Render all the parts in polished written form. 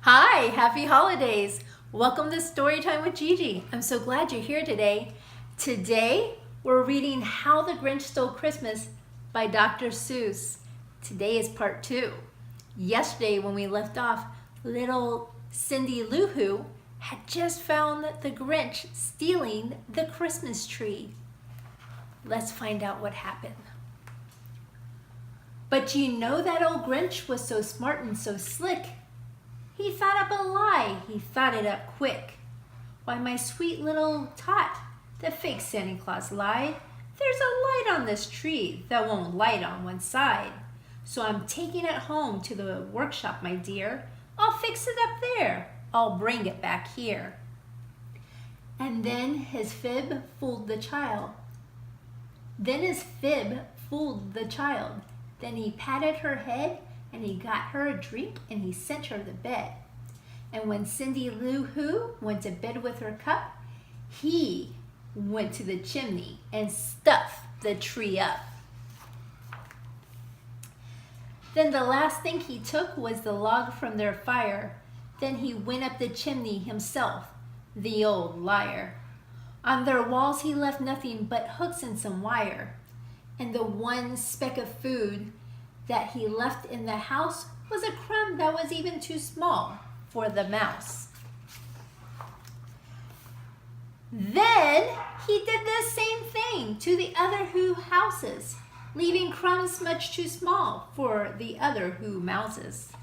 Hi, happy holidays. Welcome to Story Time with Gigi. I'm so glad you're here today. Today, we're reading How the Grinch Stole Christmas by Dr. Seuss. Today is part 2. Yesterday, when we left off, little Cindy Lou Who had just found the Grinch stealing the Christmas tree. Let's find out what happened. But you know that old Grinch was so smart and so slick. He thought up a lie, he thought it up quick. Why, my sweet little tot, the fake Santa Claus lied. There's a light on this tree that won't light on one side. So I'm taking it home to the workshop, my dear. I'll fix it up there. I'll bring it back here. And then his fib fooled the child. Then he patted her head and he got her a drink and he sent her to bed. And when Cindy Lou Who went to bed with her cup, he went to the chimney and stuffed the tree up. Then the last thing he took was the log from their fire. Then he went up the chimney himself, the old liar. On their walls he left nothing but hooks and some wire. And the one speck of food that he left in the house was a crumb that was even too small for the mouse. Then he did the same thing to the other Who houses, leaving crumbs much too small for the other Who mouses.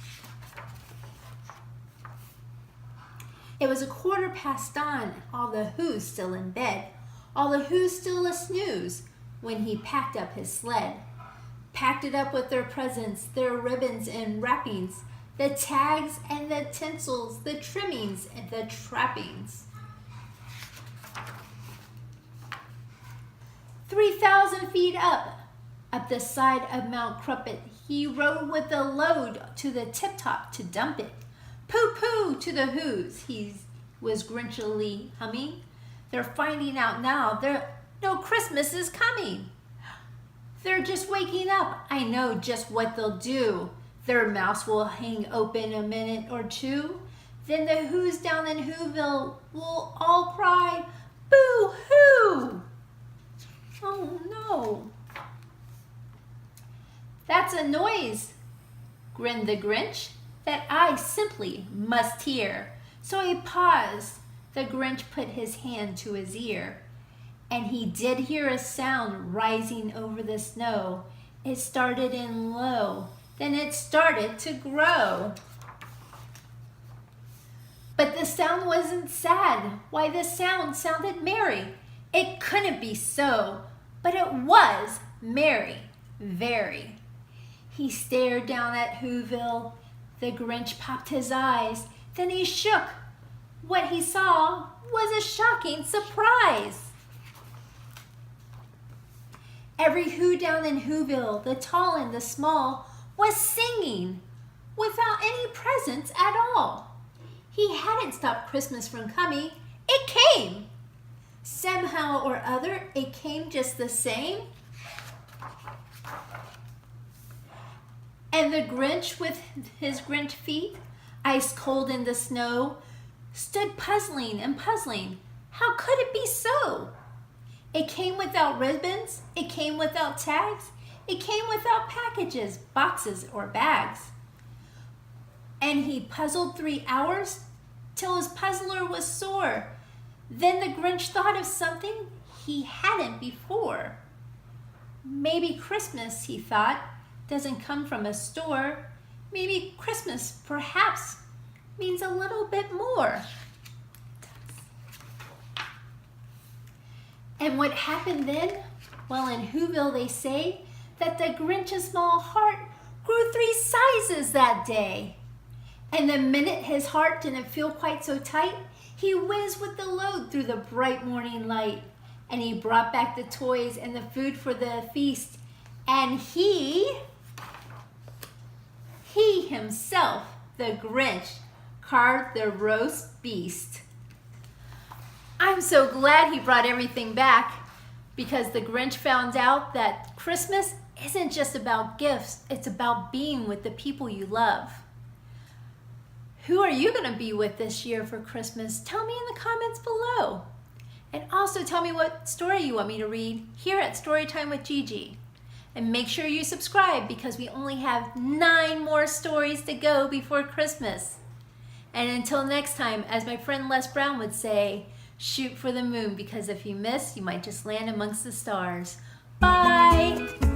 It was 1:15, all the Who's still in bed, all the Who's still a snooze, when he packed up his sled. Packed it up with their presents, their ribbons and wrappings, the tags and the tinsels, the trimmings and the trappings. 3,000 feet up the side of Mount Crumpet, he rode with the load to the tip-top to dump it. Pooh-pooh to the Who's, he was grinchily humming. They're finding out now no Christmas is coming. They're just waking up. I know just what they'll do. Their mouths will hang open a minute or two. Then the Who's down in Whoville will all cry, boo-hoo! Oh no. That's a noise, grinned the Grinch, that I simply must hear. So he paused. The Grinch put his hand to his ear. And he did hear a sound rising over the snow. It started in low, then it started to grow. But the sound wasn't sad. Why, the sound sounded merry. It couldn't be so, but it was merry, very. He stared down at Whoville. The Grinch popped his eyes, then he shook. What he saw was a shocking surprise. Every Who down in Whoville, the tall and the small, was singing without any presents at all. He hadn't stopped Christmas from coming. It came. Somehow or other, it came just the same. And the Grinch with his Grinch feet, ice cold in the snow, stood puzzling and puzzling. How could it be so? It came without ribbons, it came without tags, it came without packages, boxes, or bags. And he puzzled 3 hours till his puzzler was sore. Then the Grinch thought of something he hadn't before. Maybe Christmas, he thought, doesn't come from a store. Maybe Christmas, perhaps, means a little bit more. And what happened then? Well, in Whoville they say that the Grinch's small heart grew 3 sizes that day. And the minute his heart didn't feel quite so tight, he whizzed with the load through the bright morning light. And he brought back the toys and the food for the feast. And he himself, the Grinch, carved the roast beast. I'm so glad he brought everything back, because the Grinch found out that Christmas isn't just about gifts, it's about being with the people you love. Who are you going to be with this year for Christmas? Tell me in the comments below. And also tell me what story you want me to read here at Story Time with Gigi. And make sure you subscribe because we only have 9 more stories to go before Christmas. And until next time, as my friend Les Brown would say, shoot for the moon because if you miss, you might just land amongst the stars. Bye!